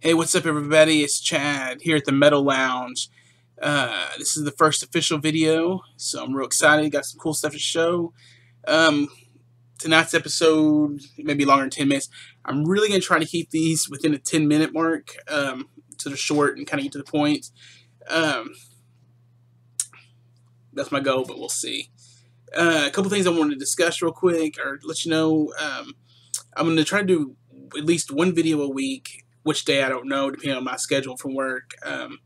Hey, what's up, everybody? It's Chad here at the Metal Lounge. This is the first official video, so I'm real excited. Got some cool stuff to show. Um, Tonight's episode may be longer than 10 minutes. I'm really going to try to keep these within a 10-minute mark, so they're short and kind of get to the point. That's my goal, but we'll see. A couple things I wanted to discuss real quick, or let you know. I'm going to try to do at least one video a week. Which day I don't know, depending on my schedule from work. And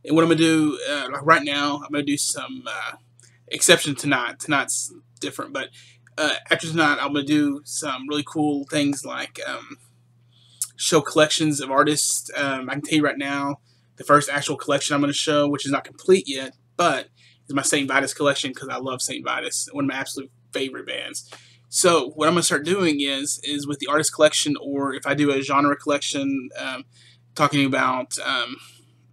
what I'm gonna do like right now, I'm gonna do some exception tonight. Tonight's different, but after tonight, I'm gonna do some really cool things like show collections of artists. I can tell you right now, the first actual collection I'm gonna show, which is not complete yet, but is my St. Vitus collection because I love St. Vitus, one of my absolute favorite bands. So what I'm going to start doing is with the artist collection, or if I do a genre collection, talking about,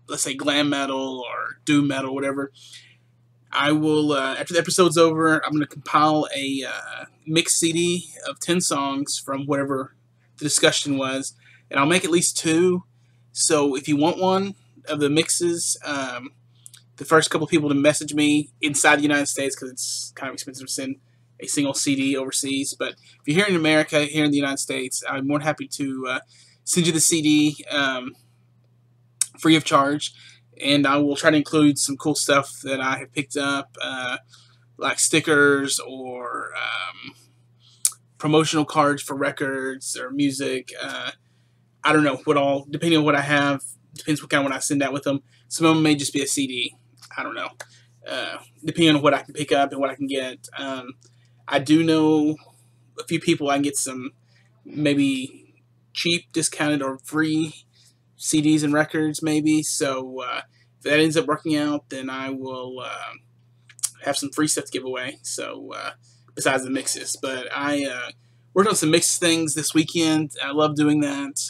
let's say, glam metal or doom metal, whatever, I will, after the episode's over, I'm going to compile a mixed CD of 10 songs from whatever the discussion was, and I'll make at least 2. So if you want one of the mixes, the first couple people to message me inside the United States, because it's kind of expensive to send a single CD overseas, but if you're here in America, here in the United States, I'm more than happy to send you the CD free of charge, and I will try to include some cool stuff that I have picked up, like stickers or promotional cards for records or music. I don't know what all, depending on what I have, depends what kind of what I send out with them. Some of them may just be a CD. I don't know. Depending on what I can pick up and what I can get. I do know a few people I can get some maybe cheap, discounted, or free CDs and records maybe. So if that ends up working out, then I will have some free stuff to give away. So besides the mixes. But I worked on some mixed things this weekend. I love doing that.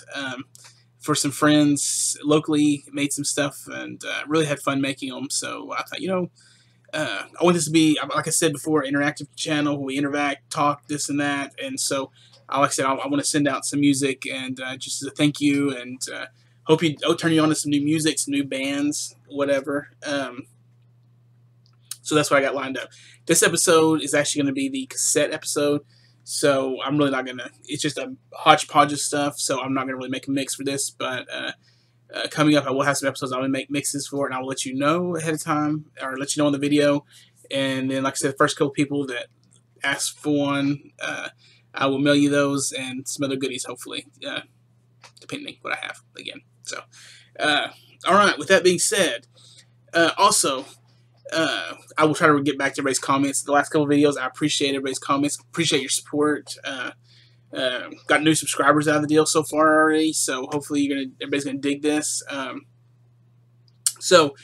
For some friends locally, made some stuff and really had fun making them. So I thought, you know, I want this to be, like I said before, an interactive channel where we interact, talk, this and that. And so, like I said, I want to send out some music and just as a thank you, and hope you turn you on to some new music, some new bands, whatever. So that's what I got lined up. This episode is actually going to be the cassette episode. So I'm really not going to, it's just a hodgepodge of stuff. So I'm not going to really make a mix for this, but coming up, I will have some episodes I'm going to make mixes for, and I will let you know ahead of time, or let you know in the video. And then, like I said, the first couple people that ask for one, I will mail you those and some other goodies, hopefully, depending what I have, again. So, all right, with that being said, also, I will try to get back to everybody's comments. The last couple of videos, I appreciate everybody's comments, appreciate your support. Got new subscribers out of the deal so far already, so hopefully everybody's gonna dig this. So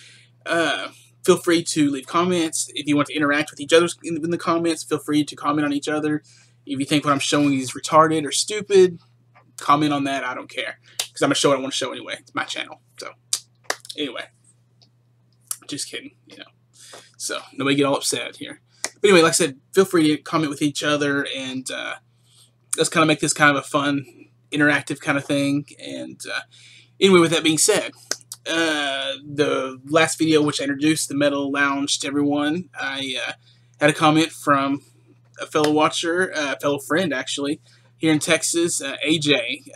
feel free to leave comments if you want to interact with each other in the comments. Feel free to comment on each other. If you think what I'm showing is retarded or stupid, comment on that. I don't care, because I'm gonna show what I want to show anyway. It's my channel. So anyway, just kidding, you know. So nobody get all upset here. But anyway, like I said, feel free to comment with each other, and let's kind of make this kind of a fun, interactive kind of thing. And anyway, with that being said, the last video, which I introduced the Metal Lounge to everyone, I had a comment from a fellow watcher, a fellow friend actually, here in Texas, AJ.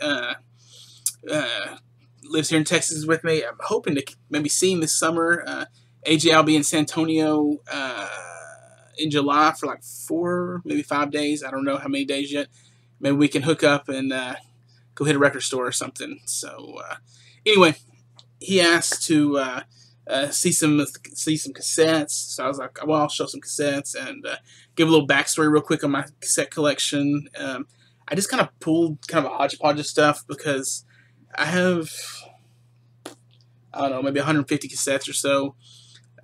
Lives here in Texas with me. I'm hoping to maybe see him this summer. AJ, I'll be in San Antonio in July for like 4, maybe 5 days. I don't know how many days yet. Maybe we can hook up and go hit a record store or something. So anyway, he asked to see some cassettes. So I was like, well, I'll show some cassettes and give a little backstory real quick on my cassette collection. I just kind of pulled kind of a hodgepodge of stuff because I have, I don't know, maybe 150 cassettes or so.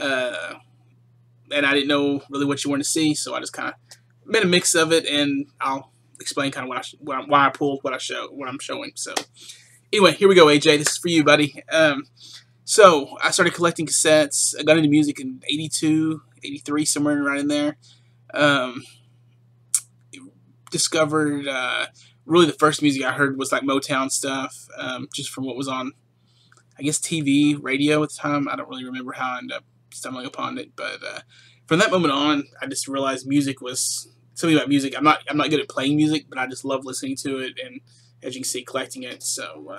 And I didn't know really what you wanted to see, so I just kind of made a mix of it, and I'll explain kind of why I pulled what I'm showing. So anyway, here we go, AJ. This is for you, buddy. So I started collecting cassettes. I got into music in 82, 83, somewhere right in there. Discovered really the first music I heard was like Motown stuff, just from what was on I guess TV, radio at the time. I don't really remember how I ended up stumbling upon it, but from that moment on, I just realized music was something about music. I'm not good at playing music, but I just love listening to it, and as you can see, collecting it. So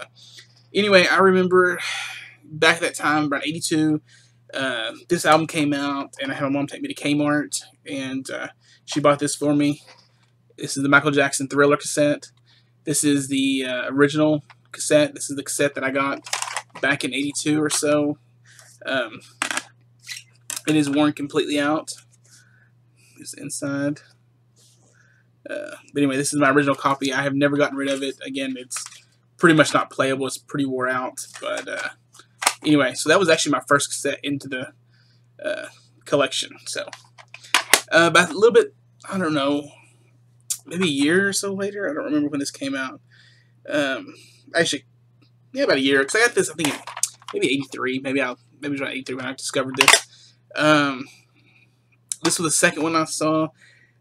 anyway, I remember back at that time, around '82, this album came out, and I had my mom take me to Kmart, and she bought this for me. This is the Michael Jackson Thriller cassette. This is the original cassette. This is the cassette that I got back in '82 or so. It is worn completely out. It's inside. But anyway, this is my original copy. I have never gotten rid of it. Again, it's pretty much not playable. It's pretty wore out. But anyway, so that was actually my first cassette into the collection. So about a little bit, I don't know, maybe a year or so later. I don't remember when this came out. Actually, yeah, about a year. Because I got this, I think, maybe '83. Maybe it was around '83 when I discovered this. This was the second one I saw.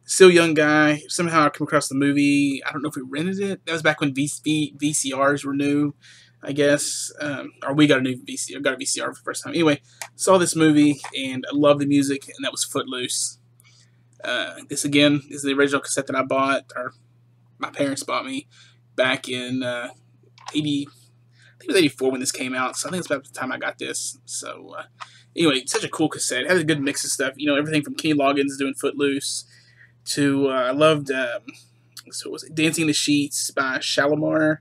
Still young guy. Somehow I come across the movie. I don't know if we rented it. That was back when VCRs were new, I guess. Or we got a new VCR. Got a VCR for the first time. Anyway, saw this movie and I loved the music, and that was Footloose. This again is the original cassette that I bought, or my parents bought me back in 80. I think it was '84 when this came out, so I think it's about the time I got this. So anyway, such a cool cassette. It had a good mix of stuff. You know, everything from Kenny Loggins doing Footloose to I loved so was it Dancing in the Sheets by Shalimar.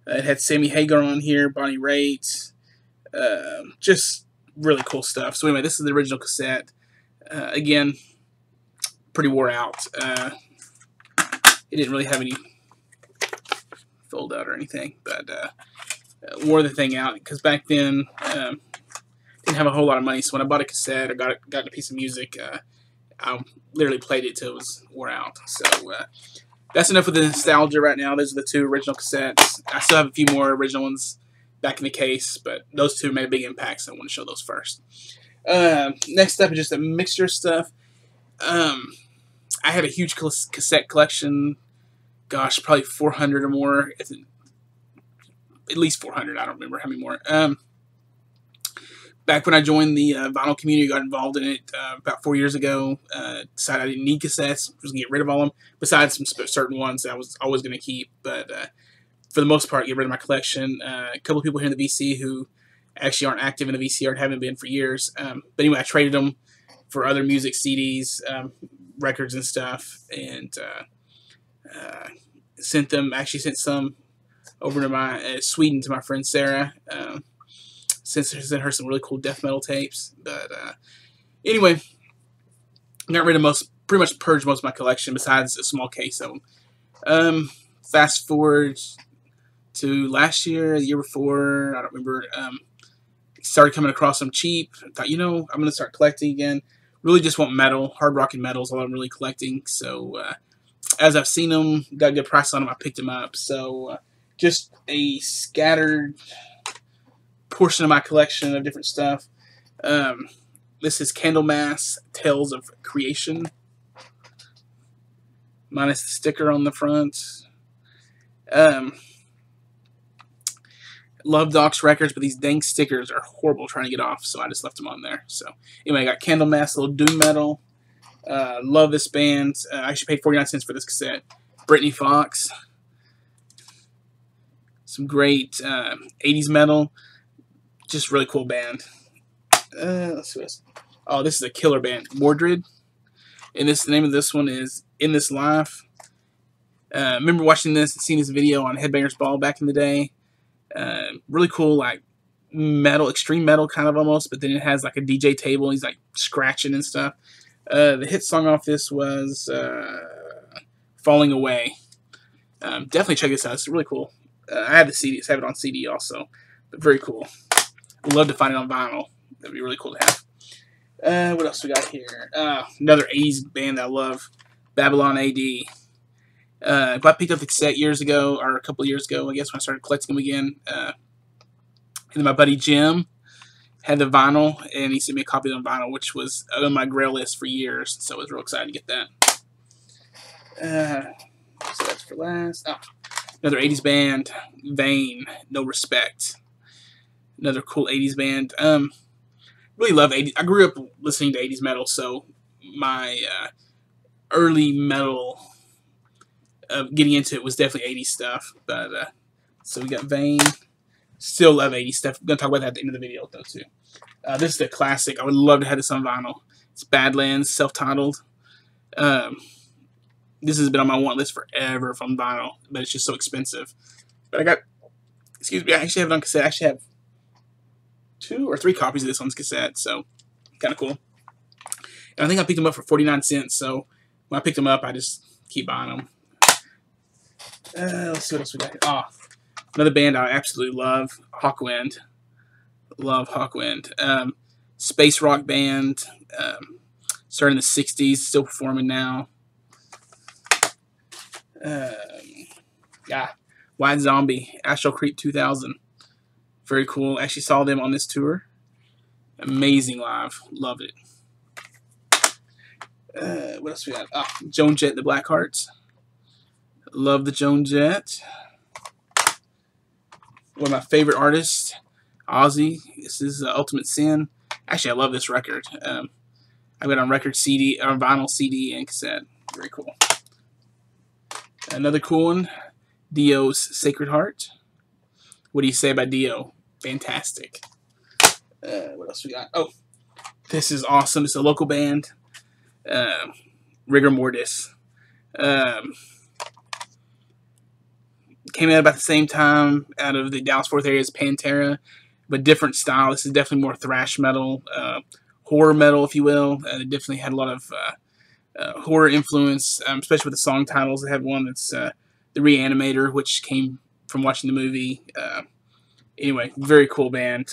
It had Sammy Hagar on here, Bonnie Raitt. Just really cool stuff. So anyway, this is the original cassette. Again, pretty wore out. It didn't really have any fold out or anything, but wore the thing out because back then didn't have a whole lot of money. So when I bought a cassette or got a piece of music, I literally played it till it was wore out. So that's enough of the nostalgia right now. Those are the two original cassettes. I still have a few more original ones back in the case, but those two made a big impact, so I want to show those first. Next up is just a mixture of stuff. I had a huge cassette collection. Gosh, probably 400 or more. At least 400. I don't remember how many more. Back when I joined the vinyl community, got involved in it about 4 years ago. Decided I didn't need cassettes. Was gonna get rid of all of them. Besides some certain ones that I was always gonna keep, but for the most part, get rid of my collection. A couple of people here in the VC who actually aren't active in the VC or haven't been for years. But anyway, I traded them for other music, CDs, records, and stuff, and sent some over to my Sweden to my friend Sarah. Sent her some really cool death metal tapes. But anyway, got rid of pretty much purged most of my collection besides a small case of them. Fast forward to last year, the year before, I don't remember. Started coming across them cheap. I thought, I'm going to start collecting again. Really just want metal, hard rock and metal is all I'm really collecting. So as I've seen them, got a good price on them, I picked them up. So just a scattered portion of my collection of different stuff. This is Candlemass Tales of Creation, minus the sticker on the front. Love Doc's records, but these dang stickers are horrible trying to get off, so I just left them on there. So anyway, I got Candlemass, a little doom metal. Love this band. I actually paid 49 cents for this cassette. Brittany Fox. Some great 80s metal. Just really cool band. Let's see this. Oh, this is a killer band, Mordred. And the name of this one is In This Life. Remember watching this and seeing this video on Headbangers Ball back in the day. Really cool, like metal, extreme metal kind of almost, but then it has like a DJ table and he's like scratching and stuff. The hit song off this was Falling Away. Definitely check this out. It's really cool. I have the CD. I have it on CD also, but very cool. I'd love to find it on vinyl. That'd be really cool to have. What else we got here? Another 80s band that I love, Babylon AD. I picked up the cassette years ago, or a couple of years ago, I guess, when I started collecting them again. And then my buddy Jim had the vinyl, and he sent me a copy on vinyl, which was on my grail list for years, so I was real excited to get that. So that's for last. Oh, another 80s band, Vain, No Respect. Another cool 80s band. Really love 80s. I grew up listening to 80s metal, so my early metal getting into it was definitely 80s stuff. But so we got Vane. Still love 80s stuff. I'm going to talk about that at the end of the video, though, too. This is the classic. I would love to have this on vinyl. It's Badlands, self-titled. This has been on my want list forever from vinyl, but it's just so expensive. But I got, excuse me, I actually have it on cassette. I actually have 2 or 3 copies of this on cassette, so kind of cool. And I think I picked them up for 49 cents, so when I picked them up, I just keep buying them. Let's see what else we got here. Oh, another band I absolutely love, Hawkwind. Love Hawkwind. Space rock band. Started in the 60s, still performing now. Yeah. White Zombie, Astral Creep 2000. Very cool. Actually saw them on this tour. Amazing live. Loved it. What else we got? Oh, Joan Jett, the Blackhearts. Love the Joan Jett. One of my favorite artists, Ozzy. This is Ultimate Sin. Actually, I love this record. I've got it on record CD, or vinyl CD and cassette. Very cool. Another cool one, Dio's Sacred Heart. What do you say about Dio? Fantastic. What else we got? Oh, this is awesome. It's a local band. Rigor Mortis. Came out about the same time out of the Dallas-Fort Worth area as Pantera, but different style. This is definitely more thrash metal, horror metal, if you will. They definitely had a lot of horror influence, especially with the song titles. They have one that's The Reanimator, which came from watching the movie. Anyway, very cool band.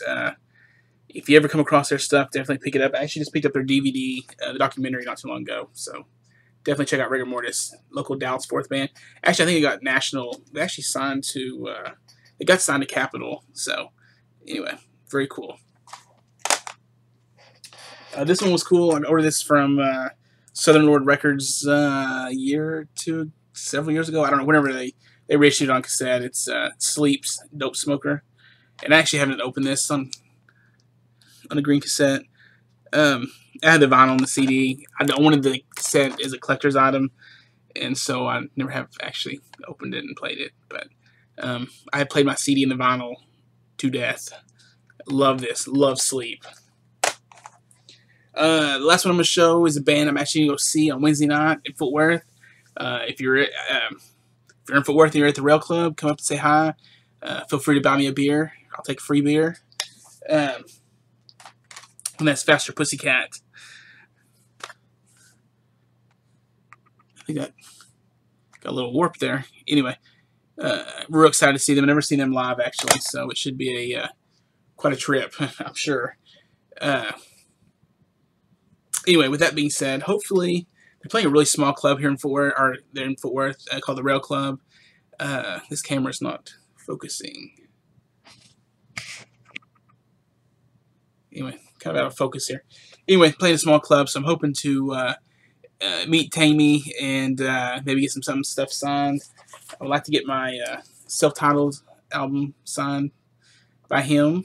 If you ever come across their stuff, definitely pick it up. I actually just picked up their DVD, the documentary, not too long ago. So definitely check out Rigor Mortis, local Dallas-Fort Worth band. Actually, I think it got national. They actually signed to, it got signed to Capitol. So anyway, very cool. This one was cool. I ordered this from Southern Lord Records a year or two, several years ago. I don't know, whenever they reissued it on cassette. It's Sleep's Dope Smoker. And I actually haven't opened this on a green cassette. I had the vinyl on the CD. I wanted the cassette as a collector's item, and so I never have actually opened it and played it. But I have played my CD and the vinyl to death. Love this. Love Sleep. The last one I'm going to show is a band I'm actually going to go see on Wednesday night in Fort Worth. If you're in Fort Worth and you're at the Rail Club, come up and say hi. Feel free to buy me a beer. I'll take a free beer. And that's Faster Pussycat. I think that got a little warp there. Anyway, we're real excited to see them. I've never seen them live, actually, so it should be a quite a trip, I'm sure. Anyway, with that being said, hopefully they're playing a really small club here in Fort Worth, or they're in Fort Worth, called the Rail Club. This camera's not focusing. Anyway, kind of out of focus here. Anyway, playing a small club, so I'm hoping to meet Tammy and maybe get some stuff signed. I would like to get my self-titled album signed by him.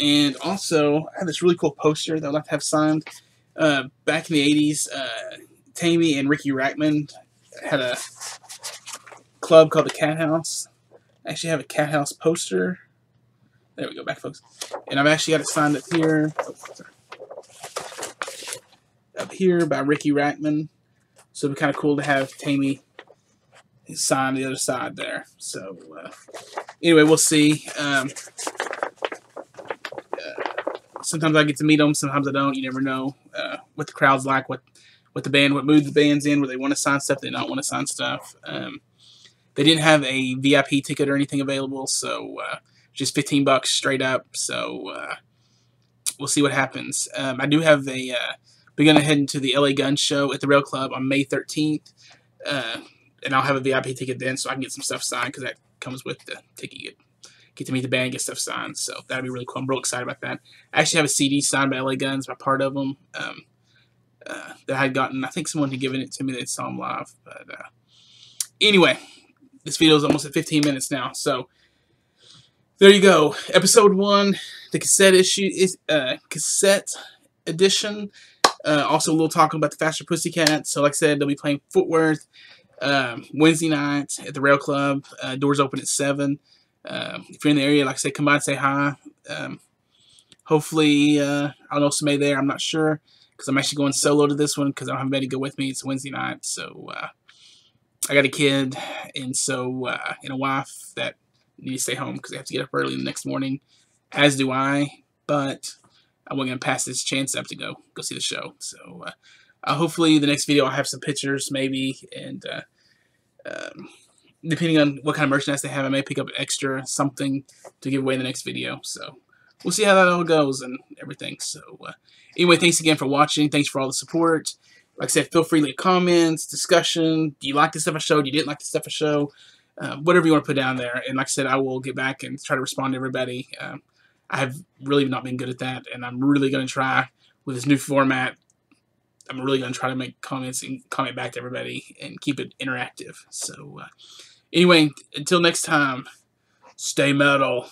And also, I have this really cool poster that I'd like to have signed. Back in the 80s, Tammy and Ricky Rackman had a club called the Cat House. I actually have a Cat House poster. There we go, back folks. And I've actually got it signed up here. Oh, up here by Ricky Rackman. So it'd be kind of cool to have Tammy sign the other side there. So anyway, we'll see. Sometimes I get to meet them, sometimes I don't. You never know what the crowd's like, what mood the band's in, where they want to sign stuff, they don't want to sign stuff. They didn't have a VIP ticket or anything available, so just $15 straight up. So we'll see what happens. I do have a we're going to head into the LA Gun Show at the Rail Club on May 13th, and I'll have a VIP ticket then, so I can get some stuff signed, because that comes with the ticket. Get to meet the band, get stuff signed, so that'll be really cool. I'm real excited about that. I actually have a CD signed by LA Guns by part of them that I had gotten. I think someone had given it to me. They saw them live. But anyway, this video is almost at 15 minutes now, so there you go. Episode 1, the cassette issue is cassette edition. Also, a little talking about the Faster Pussycats. So, like I said, they'll be playing Fort Worth Wednesday night at the Rail Club. Doors open at 7. If you're in the area, like I said, come by and say hi. Hopefully, I'll know somebody there. I'm not sure because I'm actually going solo to this one because I don't have anybody to go with me. It's Wednesday night, so I got a kid and a wife that need to stay home because they have to get up early the next morning, as do I. But I wasn't gonna pass this chance up to go see the show. So hopefully, the next video I'll have some pictures maybe, and depending on what kind of merchandise they have, I may pick up extra something to give away in the next video. So we'll see how that all goes and everything. So anyway, thanks again for watching. Thanks for all the support. Like I said, feel free to leave comments, discussion. Do you like the stuff I showed? You didn't like the stuff I showed? Whatever you want to put down there. And like I said, I will get back and try to respond to everybody. I have really not been good at that, and I'm really going to try with this new format. I'm really going to try to make comments and comment back to everybody and keep it interactive. So anyway, until next time, stay metal.